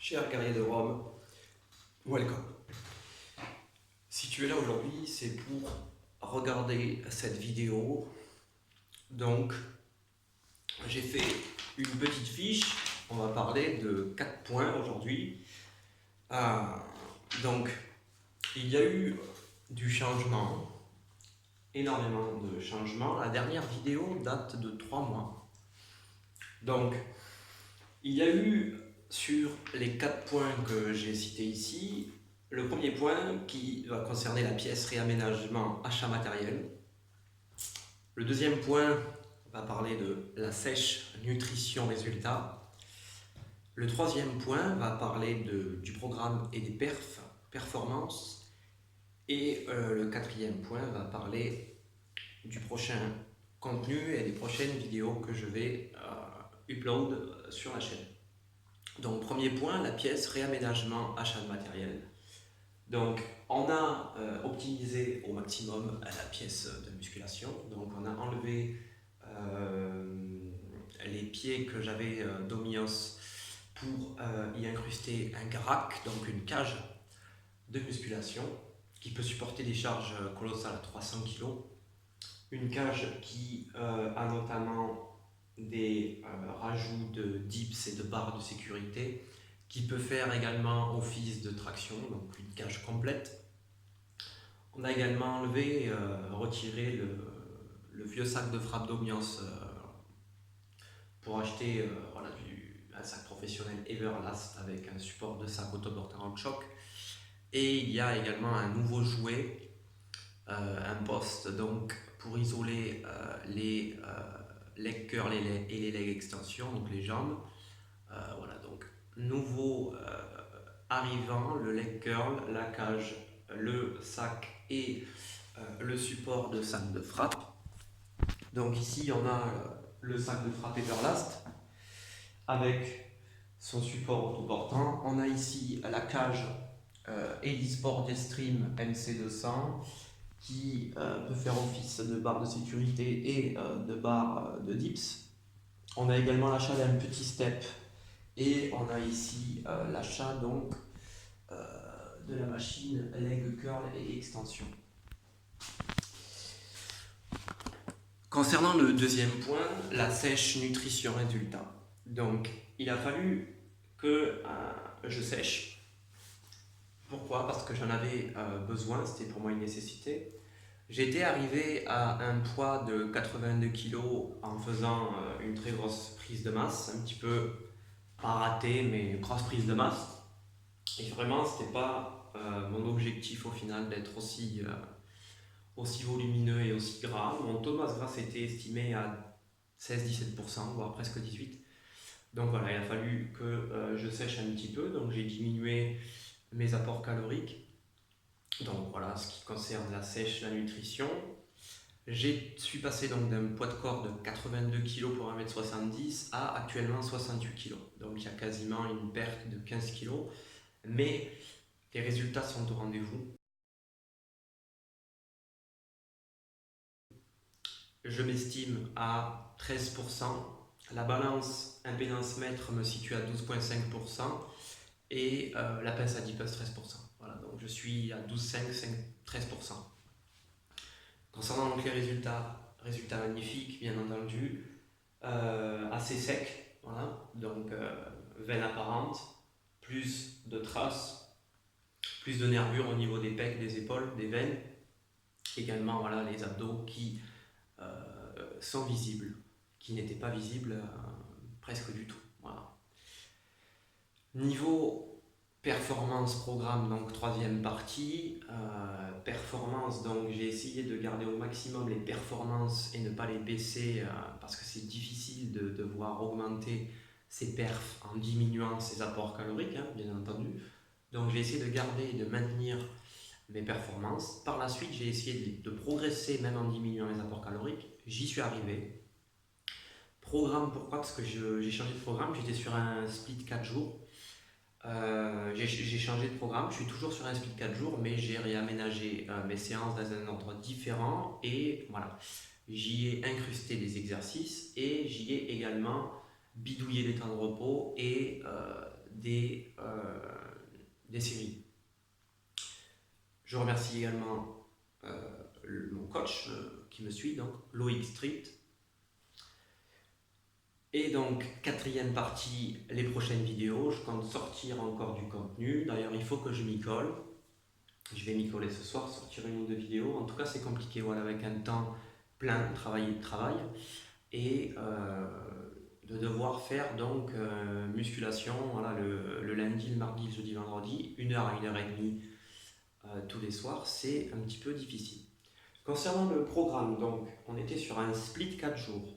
Cher guerrier de Rome, welcome. Si tu es là aujourd'hui, c'est pour regarder cette vidéo. Donc, j'ai fait une petite fiche. On va parler de 4 points aujourd'hui. Donc, il y a eu du changement, énormément de changements. La dernière vidéo date de 3 mois. Donc, il y a eu sur les 4 points que j'ai cités ici, le premier point qui va concerner la pièce réaménagement achat matériel. Le deuxième point va parler de la sèche nutrition résultat. Le troisième point va parler du programme et des performances. Et le quatrième point va parler du prochain contenu et des prochaines vidéos que je vais upload sur la chaîne. Donc premier point, la pièce réaménagement achat de matériel. Donc on a optimisé au maximum la pièce de musculation. Donc on a enlevé les pieds que j'avais d'Omios pour y incruster un GRAC, donc une cage de musculation qui peut supporter des charges colossales à 300 kg. Une cage qui a notamment des rajouts de dips et de barres de sécurité, qui peut faire également office de traction, donc une cage complète. On a également enlevé, retiré le vieux sac de frappe d'Omios pour acheter un sac professionnel Everlast avec un support de sac autoportant en choc. Et il y a également un nouveau jouet, un poste donc pour isoler les leg curl et les leg extensions, donc les jambes. Voilà, donc nouveau arrivant, le leg curl, la cage, le sac et le support de sac de frappe. Donc ici on a le sac de frappe Everlast avec son support autoportant. On a ici la cage Elisport Destream MC200 qui peut faire office de barre de sécurité et de barre de dips. On a également l'achat d'un petit step et on a ici l'achat donc de la machine leg curl et extension. Concernant le deuxième point, la sèche nutrition résultat. Donc il a fallu que je sèche. Pourquoi? Parce que j'en avais besoin, c'était pour moi une nécessité. J'étais arrivé à un poids de 82 kg en faisant une très grosse prise de masse, un petit peu pas ratée, mais une grosse prise de masse. Et vraiment, c'était pas mon objectif au final d'être aussi volumineux et aussi gras. Mon taux de masse grasse était estimé à 16-17%, voire presque 18%. Donc voilà, il a fallu que je sèche un petit peu, donc j'ai diminué mes apports caloriques. Donc voilà, ce qui concerne la sèche, la nutrition. Je suis passé donc d'un poids de corps de 82 kg pour 1m70 à actuellement 68 kg. Donc il y a quasiment une perte de 15 kg. Mais les résultats sont au rendez-vous. Je m'estime à 13%. La balance impédance mètre me situe à 12,5%. Et la pince adipeuse 13%. Voilà, donc je suis à 12,5, 13%. Concernant donc les résultats magnifiques, bien entendu, assez sec, voilà, donc veine apparente, plus de traces, plus de nervures au niveau des pecs, des épaules, des veines, également voilà, les abdos qui sont visibles, qui n'étaient pas visibles presque du tout. Voilà. Niveau performance programme, donc troisième partie, performance, donc j'ai essayé de garder au maximum les performances et ne pas les baisser parce que c'est difficile de devoir augmenter ses perfs en diminuant ses apports caloriques, hein, bien entendu. Donc j'ai essayé de garder et de maintenir mes performances. Par la suite, j'ai essayé de progresser même en diminuant les apports caloriques. J'y suis arrivé. Programme, pourquoi? Parce que j'ai changé de programme, j'étais sur un split 4 jours. J'ai changé de programme, je suis toujours sur un split 4 jours, mais j'ai réaménagé mes séances dans un ordre différent et voilà, j'y ai incrusté des exercices et j'y ai également bidouillé des temps de repos et des séries. Je remercie également mon coach qui me suit, donc Loïc Street. Et donc, quatrième partie, les prochaines vidéos. Je compte sortir encore du contenu. D'ailleurs, il faut que je m'y colle. Je vais m'y coller ce soir, sortir une ou deux vidéos. En tout cas, c'est compliqué, voilà, avec un temps plein de travail. Et de devoir faire donc musculation, voilà, le lundi, le mardi, le jeudi, le vendredi, 1 heure à 1 heure et demie tous les soirs, c'est un petit peu difficile. Concernant le programme, donc, on était sur un split 4 jours.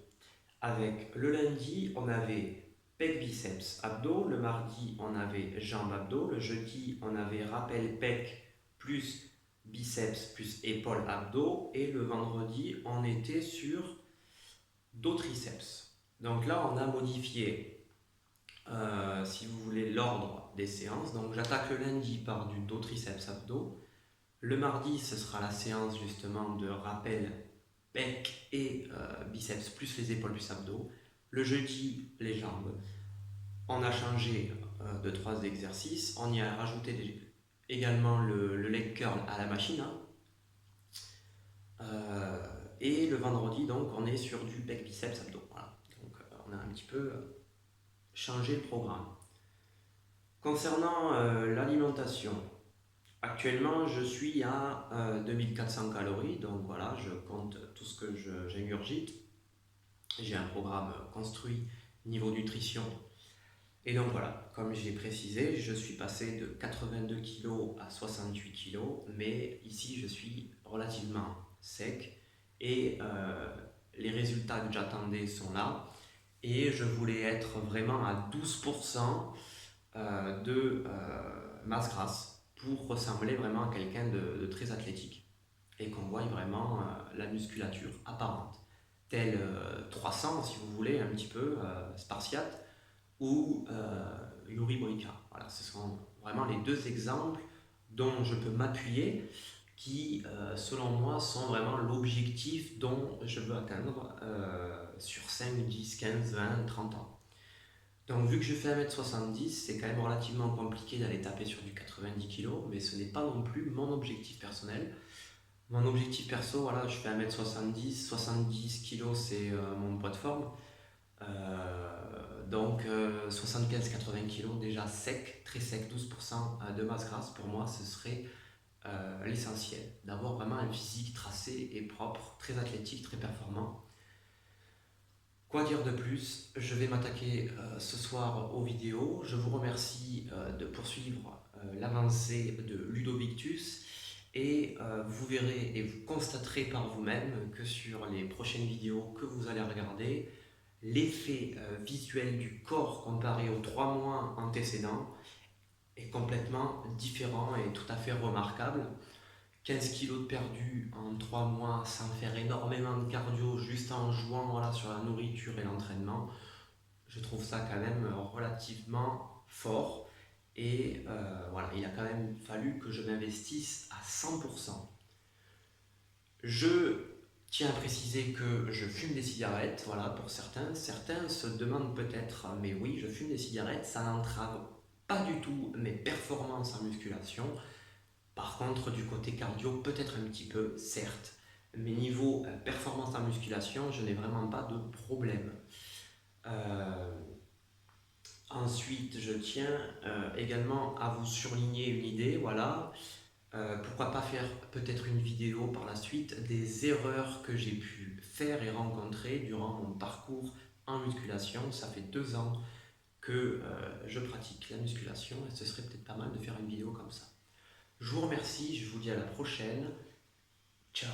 Avec le lundi, on avait pec, biceps, abdos. Le mardi, on avait jambes, abdos. Le jeudi, on avait rappel, pec, plus biceps, plus épaules, abdos. Et le vendredi, on était sur dos, triceps. Donc là, on a modifié, si vous voulez, l'ordre des séances. Donc j'attaque le lundi par du dos, triceps, abdos. Le mardi, ce sera la séance justement de rappel, pec et biceps, plus les épaules, plus abdos. Le jeudi, les jambes. On a changé de 3 exercices. On y a rajouté également le leg curl à la machine. Et le vendredi, donc, on est sur du pec, biceps, abdos. Voilà. Donc, on a un petit peu changé le programme. Concernant l'alimentation, actuellement, je suis à 2400 calories, donc voilà, je compte tout ce que j'ingurgite. J'ai un programme construit niveau nutrition. Et donc voilà, comme j'ai précisé, je suis passé de 82 kg à 68 kg, mais ici, je suis relativement sec et les résultats que j'attendais sont là. Et je voulais être vraiment à 12% de masse grasse pour ressembler vraiment à quelqu'un de très athlétique et qu'on voit vraiment la musculature apparente, tel 300 si vous voulez, un petit peu spartiate, ou Yuri Boyka. Voilà, ce sont vraiment les deux exemples dont je peux m'appuyer qui, selon moi, sont vraiment l'objectif dont je veux atteindre sur 5, 10, 15, 20, 30 ans. Donc vu que je fais 1m70, c'est quand même relativement compliqué d'aller taper sur du 90 kg, mais ce n'est pas non plus mon objectif personnel. Mon objectif perso, voilà, je fais 1m70, 70 kg c'est mon poids de forme. Donc 75-80 kg déjà sec, très sec, 12% de masse grasse, pour moi ce serait l'essentiel. D'avoir vraiment un physique tracé et propre, très athlétique, très performant. Quoi dire de plus? Je vais m'attaquer ce soir aux vidéos. Je vous remercie de poursuivre l'avancée de Ludovictus et vous verrez et vous constaterez par vous-même que sur les prochaines vidéos que vous allez regarder, l'effet visuel du corps comparé aux 3 mois antécédents est complètement différent et tout à fait remarquable. 15 kg de perdu en 3 mois sans faire énormément de cardio, juste en jouant voilà, sur la nourriture et l'entraînement, je trouve ça quand même relativement fort. Et voilà, il a quand même fallu que je m'investisse à 100%. Je tiens à préciser que je fume des cigarettes, voilà, pour certains. Certains se demandent peut-être, mais oui, je fume des cigarettes, ça n'entrave pas du tout mes performances en musculation. Par contre, du côté cardio, peut-être un petit peu, certes, mais niveau performance en musculation, je n'ai vraiment pas de problème. Ensuite, je tiens également à vous surligner une idée, voilà. Pourquoi pas faire peut-être une vidéo par la suite des erreurs que j'ai pu faire et rencontrer durant mon parcours en musculation. Ça fait 2 ans que je pratique la musculation et ce serait peut-être pas mal de faire une vidéo comme ça. Je vous remercie, je vous dis à la prochaine. Ciao.